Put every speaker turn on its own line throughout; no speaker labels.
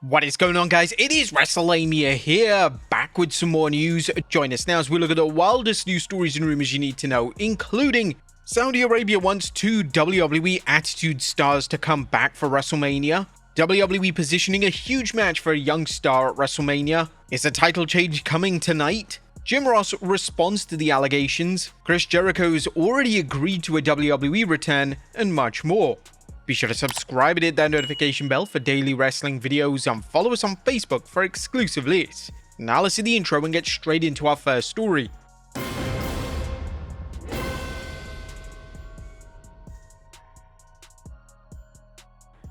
What is going on, guys? It is Wrestlelamia here, back with some more news. Join us now as we look at the wildest news stories and rumors you need to know, including Saudi Arabia wants two WWE Attitude Stars to come back for WrestleMania, WWE positioning a huge match for a young star at WrestleMania, is a title change coming tonight, Jim Ross responds to the allegations, Chris Jericho has already agreed to a WWE return, and much more. Be sure to subscribe and hit that notification bell for daily wrestling videos and follow us on Facebook for exclusive lists. Now let's see the intro and get straight into our first story.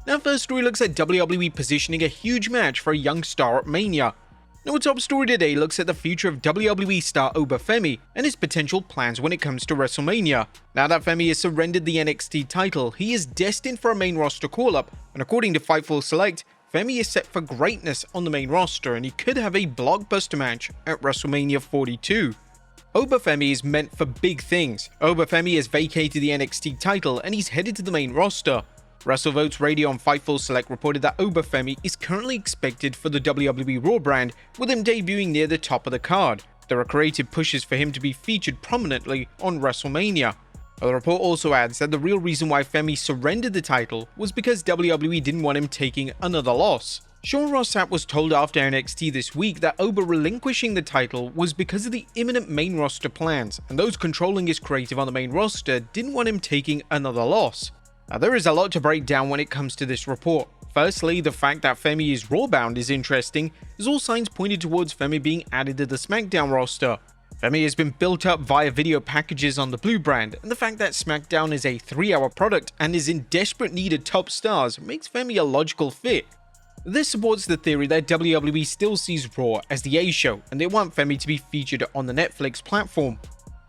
Now, first story looks at WWE positioning a huge match for a young star at Mania. Now, our top story today looks at the future of WWE star Femi and his potential plans when it comes to WrestleMania. Now that Femi has surrendered the NXT title, he is destined for a main roster call-up, and according to Fightful Select, Femi is set for greatness on the main roster and he could have a blockbuster match at WrestleMania 42. Femi is meant for big things. Femi has vacated the NXT title and he's headed to the main roster. WrestleVotes Radio on Fightful Select reported that Femi is currently expected for the WWE Raw brand, with him debuting near the top of the card. There are creative pushes for him to be featured prominently on WrestleMania. The report also adds that the real reason why Femi surrendered the title was because WWE didn't want him taking another loss. Sean Ross Sapp was told after NXT this week that relinquishing the title was because of the imminent main roster plans, and those controlling his creative on the main roster didn't want him taking another loss. Now, there is a lot to break down when it comes to this report. Firstly, the fact that Femi is Raw-bound is interesting, as all signs pointed towards Femi being added to the SmackDown roster. Femi has been built up via video packages on the Blue brand, and the fact that SmackDown is a 3-hour product and is in desperate need of top stars makes Femi a logical fit. This supports the theory that WWE still sees Raw as the A show, and they want Femi to be featured on the Netflix platform.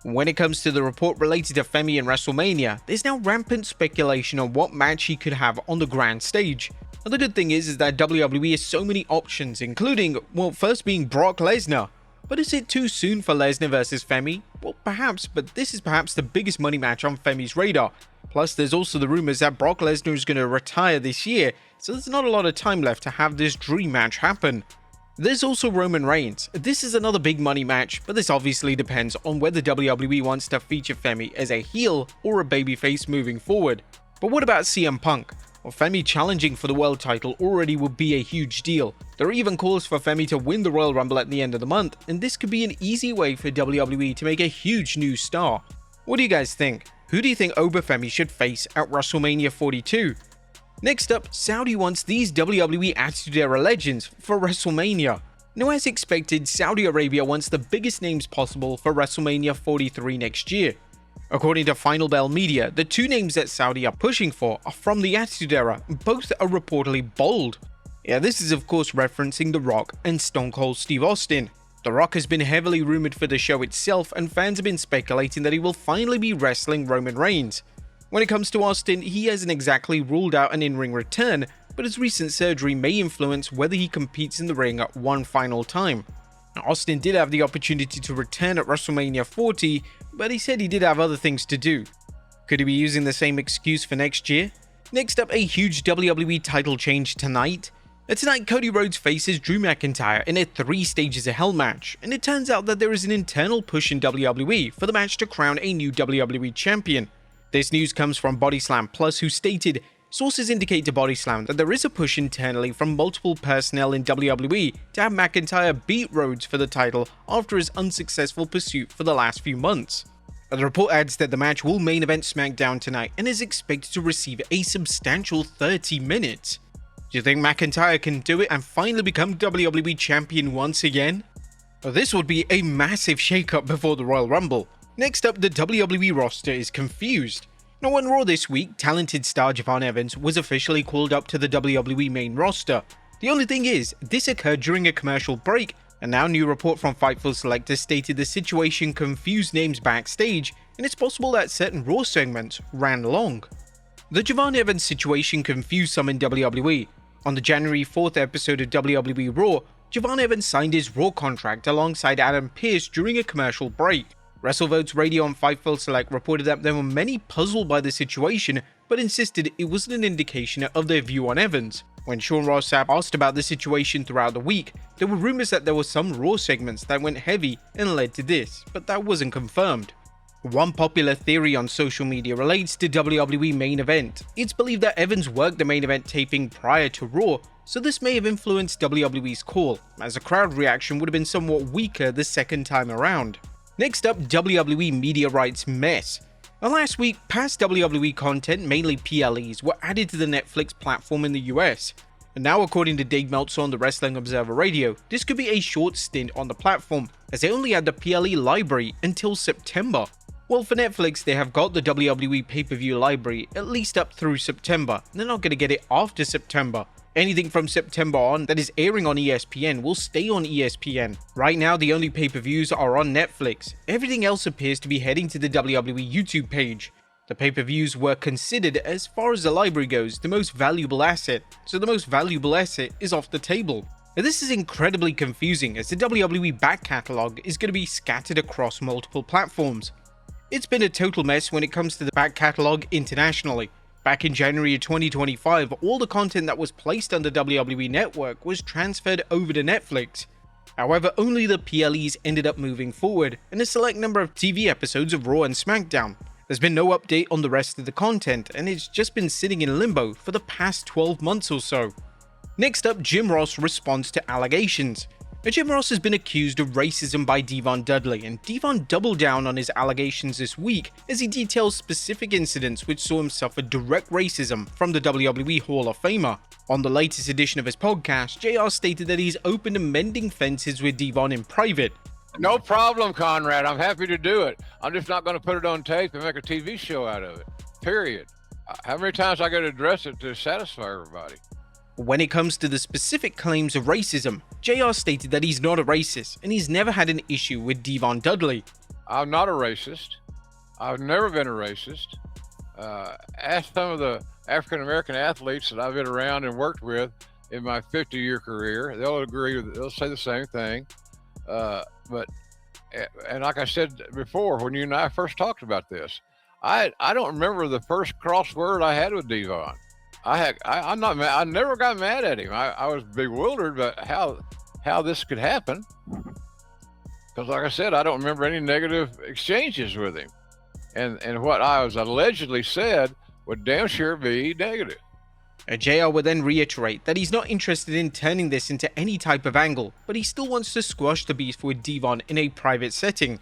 When it comes to the report related to Femi and WrestleMania, there's now rampant speculation on what match he could have on the grand stage. And the good thing is that WWE has so many options, including, well, first being Brock Lesnar. But is it too soon for Lesnar versus Femi? Well, perhaps, but this is perhaps the biggest money match on Femi's radar. Plus, there's also the rumors that Brock Lesnar is going to retire this year, so there's not a lot of time left to have this dream match happen. There's also Roman Reigns. This is another big money match, but this obviously depends on whether WWE wants to feature Femi as a heel or a babyface moving forward. But what about CM Punk? Well, Femi challenging for the world title already would be a huge deal. There are even calls for Femi to win the Royal Rumble at the end of the month, and this could be an easy way for WWE to make a huge new star. What do you guys think? Who do you think Femi should face at WrestleMania 42? Next up, Saudi wants these WWE Attitude Era legends for WrestleMania. Now, as expected, Saudi Arabia wants the biggest names possible for WrestleMania 43 next year. According to Final Bell Media, the two names that Saudi are pushing for are from the Attitude Era, and both are reportedly bold. Yeah, this is of course referencing The Rock and Stone Cold Steve Austin. The Rock has been heavily rumored for the show itself, and fans have been speculating that he will finally be wrestling Roman Reigns. When it comes to Austin, he hasn't exactly ruled out an in-ring return, but his recent surgery may influence whether he competes in the ring at one final time. Now, Austin did have the opportunity to return at WrestleMania 40, but he said he did have other things to do. Could he be using the same excuse for next year? Next up, a huge WWE title change tonight. Tonight, Cody Rhodes faces Drew McIntyre in a 3 Stages of Hell match, and it turns out that there is an internal push in WWE for the match to crown a new WWE champion. This news comes from Body Slam Plus, who stated, "Sources indicate to Body Slam that there is a push internally from multiple personnel in WWE to have McIntyre beat Rhodes for the title after his unsuccessful pursuit for the last few months." The report adds that the match will main event SmackDown tonight and is expected to receive a substantial 30 minutes. Do you think McIntyre can do it and finally become WWE champion once again? This would be a massive shakeup before the Royal Rumble. Next up, the WWE roster is confused. Now, on Raw this week, talented star Javon Evans was officially called up to the WWE main roster. The only thing is, this occurred during a commercial break, and now a new report from Fightful Select has stated the situation confused names backstage, and it's possible that certain Raw segments ran long. The Javon Evans situation confused some in WWE. On the January 4th episode of WWE Raw, Javon Evans signed his Raw contract alongside Adam Pearce during a commercial break. WrestleVotes Radio on Fightful Select reported that there were many puzzled by the situation, but insisted it wasn't an indication of their view on Evans. When Sean Ross Sapp asked about the situation throughout the week, there were rumors that there were some Raw segments that went heavy and led to this, but that wasn't confirmed. One popular theory on social media relates to WWE main event. It's believed that Evans worked the main event taping prior to Raw, so this may have influenced WWE's call, as the crowd reaction would have been somewhat weaker the second time around. Next up, WWE media rights mess. Last week, past WWE content, mainly PLEs, were added to the Netflix platform in the US. And now, according to Dave Meltzer on the Wrestling Observer Radio, this could be a short stint on the platform, as they only had the PLE library until September. Well, for Netflix, they have got the WWE pay-per-view library at least up through September. They're not going to get it after September. Anything from September on that is airing on ESPN will stay on ESPN. Right now, the only pay-per-views are on Netflix. Everything else appears to be heading to the WWE YouTube page. The pay-per-views were considered, as far as the library goes, the most valuable asset, so the most valuable asset is off the table. Now, this is incredibly confusing, as the WWE back catalogue is going to be scattered across multiple platforms. It's been a total mess when it comes to the back catalogue internationally. Back in January of 2025, all the content that was placed on the WWE Network was transferred over to Netflix. However, only the PLEs ended up moving forward, and a select number of TV episodes of Raw and SmackDown. There's been no update on the rest of the content, and it's just been sitting in limbo for the past 12 months or so. Next up, Jim Ross responds to allegations. Jim Ross has been accused of racism by Devon Dudley, and Devon doubled down on his allegations this week as he details specific incidents which saw him suffer direct racism from the WWE Hall of Famer. On the latest edition of his podcast, JR stated that he's open to mending fences with Devon in private.
No problem, Conrad. I'm happy to do it. I'm just not going to put it on tape and make a TV show out of it. Period. How many times I got to address it to satisfy everybody?
When it comes to the specific claims of racism, JR stated that he's not a racist and he's never had an issue with Devon Dudley.
I'm not a racist. I've never been a racist. Ask some of the African-American athletes that I've been around and worked with in my 50-year career. They'll agree with it. They'll say the same thing. And like I said before, when you and I first talked about this, I don't remember the first crossword I had with Devon. I'm not mad. I never got mad at him. I was bewildered by how this could happen. Because like I said, I don't remember any negative exchanges with him. And what I was allegedly said would damn sure be negative.
JR would then reiterate that he's not interested in turning this into any type of angle, but he still wants to squash the beef with Devon in a private setting.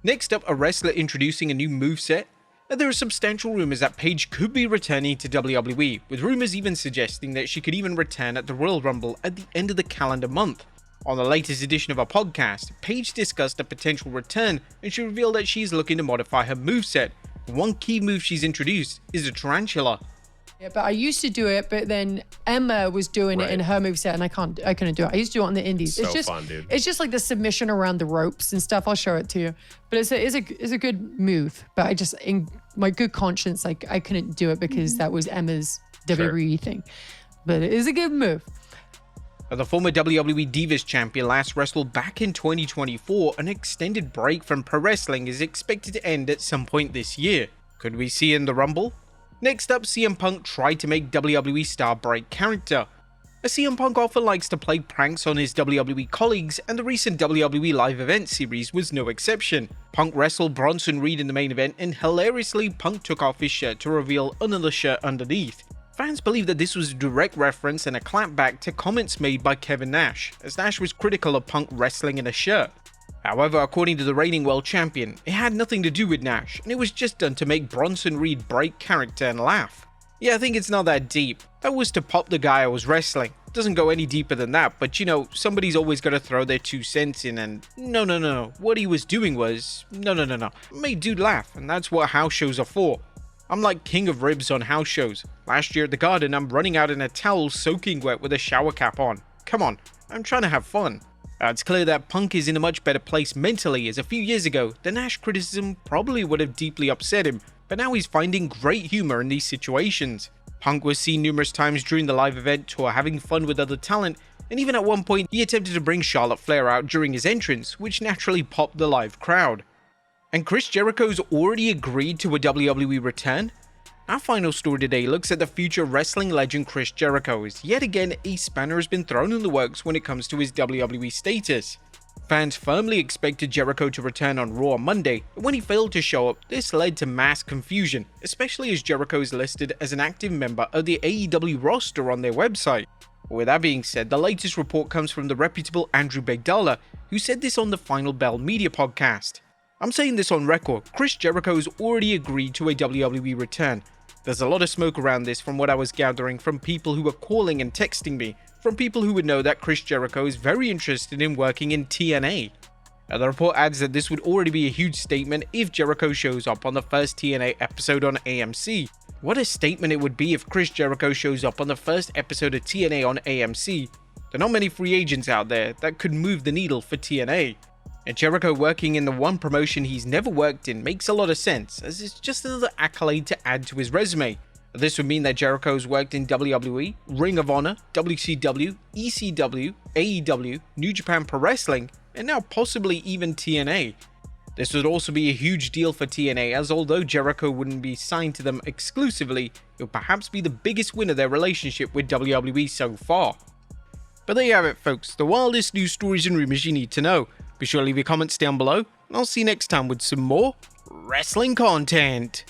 Next up, a wrestler introducing a new moveset. There are substantial rumors that Paige could be returning to WWE, with rumors even suggesting that she could even return at the Royal Rumble at the end of the calendar month. On the latest edition of our podcast, Paige discussed a potential return, and she revealed that she's looking to modify her moveset. One key move she's introduced is a tarantula.
Yeah, but I used to do it, but then Emma was doing it in her moveset, and I couldn't do it. I used to do it on the indies.
So
it's just
fun, dude.
It's just like the submission around the ropes and stuff. I'll show it to you. But it's a good move. But I just, in my good conscience, like I couldn't do it because that was Emma's WWE thing. But it is a good move.
The former WWE Divas champion last wrestled back in 2024. An extended break from pro wrestling is expected to end at some point this year. Could we see in the Rumble? Next up, CM Punk tried to make WWE star break character. CM Punk often likes to play pranks on his WWE colleagues, and the recent WWE live event series was no exception. Punk wrestled Bronson Reed in the main event, and hilariously, Punk took off his shirt to reveal another shirt underneath. Fans believe that this was a direct reference and a clapback to comments made by Kevin Nash, as Nash was critical of Punk wrestling in a shirt. However, according to the reigning world champion, it had nothing to do with Nash, and it was just done to make Bronson Reed break character and laugh. Yeah, I think it's not that deep. That was to pop the guy I was wrestling. It doesn't go any deeper than that, but you know, somebody's always got to throw their 2 cents in, and no. What he was doing was, no. Made dude laugh, and that's what house shows are for. I'm like king of ribs on house shows. Last year at the Garden, I'm running out in a towel soaking wet with a shower cap on. Come on, I'm trying to have fun. It's clear that Punk is in a much better place mentally, as a few years ago, the Nash criticism probably would have deeply upset him, but now he's finding great humor in these situations. Punk was seen numerous times during the live event tour having fun with other talent, and even at one point he attempted to bring Charlotte Flair out during his entrance, which naturally popped the live crowd. And Chris Jericho's already agreed to a WWE return? Our final story today looks at the future of wrestling legend Chris Jericho, as yet again a spanner has been thrown in the works when it comes to his WWE status. Fans firmly expected Jericho to return on Raw on Monday, but when he failed to show up, this led to mass confusion, especially as Jericho is listed as an active member of the AEW roster on their website. With that being said, the latest report comes from the reputable Andrew Begdala, who said this on the Final Bell Media podcast. I'm saying this on record, Chris Jericho has already agreed to a WWE return. There's a lot of smoke around this from what I was gathering from people who were calling and texting me, from people who would know that Chris Jericho is very interested in working in TNA. The report adds that this would already be a huge statement if Jericho shows up on the first TNA episode on AMC. What a statement it would be if Chris Jericho shows up on the first episode of TNA on AMC. There are not many free agents out there that could move the needle for TNA. And Jericho working in the one promotion he's never worked in makes a lot of sense, as it's just another accolade to add to his resume. This would mean that Jericho's worked in WWE, Ring of Honor, WCW, ECW, AEW, New Japan Pro Wrestling, and now possibly even TNA. This would also be a huge deal for TNA, as although Jericho wouldn't be signed to them exclusively, it would perhaps be the biggest win of their relationship with WWE so far. But there you have it, folks, the wildest news stories and rumors you need to know. Be sure to leave your comments down below, and I'll see you next time with some more wrestling content.